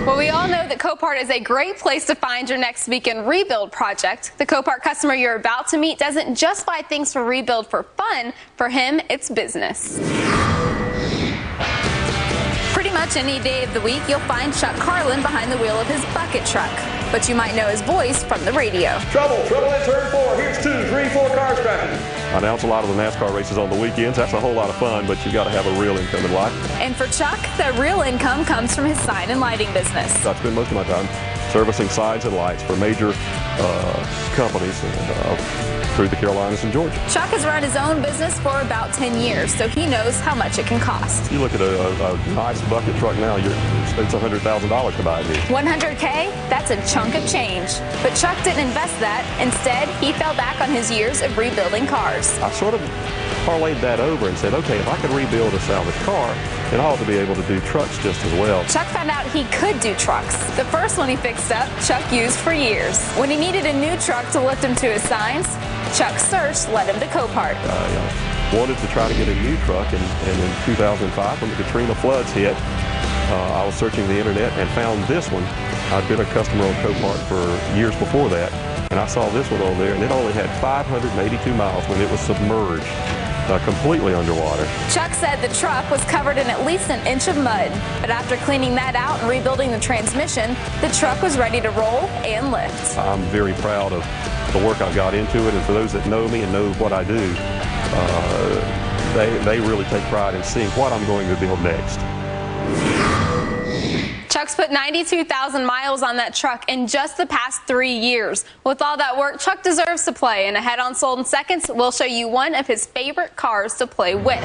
Well, we all know that Copart is a great place to find your next weekend rebuild project. The Copart customer you're about to meet doesn't just buy things for rebuild for fun. For him, it's business. Pretty much any day of the week, you'll find Chuck Carlin behind the wheel of his bucket truck. But you might know his voice from the radio. Trouble in turn 4. Here's 2, 3, 4 cars crashing. I announce a lot of the NASCAR races on the weekends. That's a whole lot of fun, but you've got to have a real income in life. And for Chuck, the real income comes from his sign and lighting business. I spend most of my time servicing signs and lights for major companies through the Carolinas and Georgia. Chuck has run his own business for about 10 years, so he knows how much it can cost. You look at a nice bucket truck now, it's $100,000 to buy these. $100K? That's a chunk of change. But Chuck didn't invest that. Instead, he fell back on his years of rebuilding cars. I sort of parlayed that over and said, okay, if I could rebuild a salvage car, then I ought to be able to do trucks just as well. Chuck found out he could do trucks. The first one he fixed up, Chuck used for years. When he needed a new truck to lift him to his signs, Chuck's search led him to Copart. I wanted to try to get a new truck, and in 2005, when the Katrina floods hit, I was searching the internet and found this one. I'd been a customer on Copart for years before that, and I saw this one on there, and it only had 582 miles when it was submerged, completely underwater. Chuck said the truck was covered in at least an inch of mud, but after cleaning that out and rebuilding the transmission, the truck was ready to roll and lift. I'm very proud of the work I've got into it, and for those that know me and know what I do, they really take pride in seeing what I'm going to build next. Chuck's put 92,000 miles on that truck in just the past 3 years. With all that work, Chuck deserves to play, and ahead on Sold in Seconds, we'll show you one of his favorite cars to play with.